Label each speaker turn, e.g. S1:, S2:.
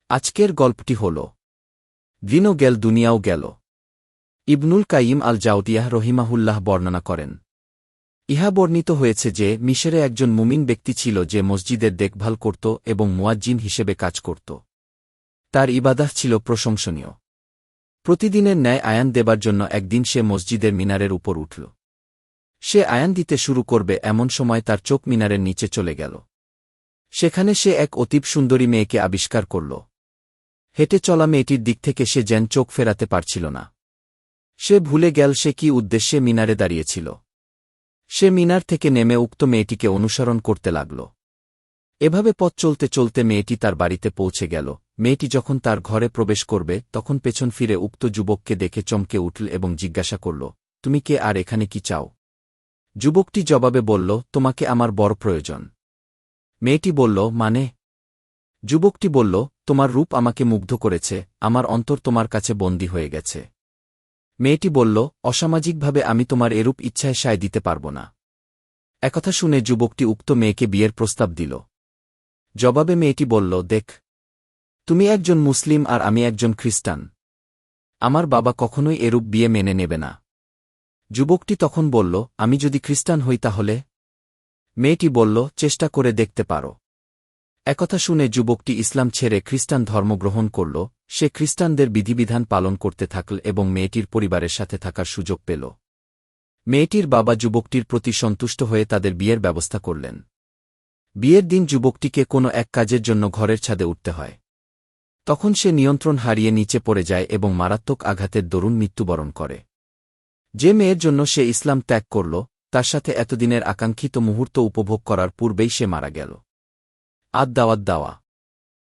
S1: আজকের গল্পটি হল দিনও গেল দুনিয়াও গেল। ইবনুল কাইয়িম আল জাওজিয়াহ রহিমাহুল্লাহ বর্ণনা করেন, ইহা বর্ণিত হয়েছে যে মিশরে একজন মুমিন ব্যক্তি ছিল যে মসজিদের দেখভাল করত এবং মুয়াজ্জিন হিসেবে কাজ করত। তার ইবাদাহ ছিল প্রশংসনীয়। প্রতিদিনের ন্যায় আয়ান দেবার জন্য একদিন সে মসজিদের মিনারের উপর উঠল। সে আয়ান দিতে শুরু করবে এমন সময় তার চোখ মিনারের নিচে চলে গেল। সেখানে সে এক অতীব সুন্দরী মেয়েকে আবিষ্কার করল। হেঁটে চলা মেয়েটির দিক থেকে সে যেন চোখ ফেরাতে পারছিল না। সে ভুলে গেল সে কি উদ্দেশ্যে মিনারে দাঁড়িয়েছিল। সে মিনার থেকে নেমে উক্ত মেয়েটিকে অনুসরণ করতে লাগল। এভাবে পথ চলতে চলতে মেয়েটি তার বাড়িতে পৌঁছে গেল। মেয়েটি যখন তার ঘরে প্রবেশ করবে তখন পেছন ফিরে উক্ত যুবককে দেখে চমকে উঠল এবং জিজ্ঞাসা করল, তুমি কে আর এখানে কি চাও? যুবকটি জবাবে বলল, তোমাকে আমার বড় প্রয়োজন। মেয়েটি বলল, মানে? যুবকটি বলল, তোমার রূপ আমাকে মুগ্ধ করেছে, আমার অন্তর তোমার কাছে বন্দী হয়ে গেছে। মেয়েটি বলল, অসামাজিকভাবে আমি তোমার এরূপ ইচ্ছায় সায় দিতে পারব না। একথা শুনে যুবকটি উক্ত মেয়েকে বিয়ের প্রস্তাব দিল। জবাবে মেয়েটি বলল, দেখ, তুমি একজন মুসলিম আর আমি একজন খ্রিস্টান। আমার বাবা কখনোই এরূপ বিয়ে মেনে নেবে না। যুবকটি তখন বলল, আমি যদি খ্রিস্টান হই তাহলে? মেয়েটি বলল, চেষ্টা করে দেখতে পারো। একথা শুনে যুবকটি ইসলাম ছেড়ে খ্রিস্টান ধর্ম গ্রহণ করল। সে খ্রিস্টানদের বিধিবিধান পালন করতে থাকল এবং মেয়েটির পরিবারের সাথে থাকার সুযোগ পেল। মেয়েটির বাবা যুবকটির প্রতি সন্তুষ্ট হয়ে তাদের বিয়ের ব্যবস্থা করলেন। বিয়ের দিন যুবকটিকে কোনো এক কাজের জন্য ঘরের ছাদে উঠতে হয়। তখন সে নিয়ন্ত্রণ হারিয়ে নিচে পড়ে যায় এবং মারাত্মক আঘাতের দরুন মৃত্যুবরণ করে। যে মেয়ের জন্য সে ইসলাম ত্যাগ করল, তার সাথে এতদিনের আকাঙ্ক্ষিত মুহূর্ত উপভোগ করার পূর্বেই সে মারা গেল। আদ দাওয়াত দাওয়া।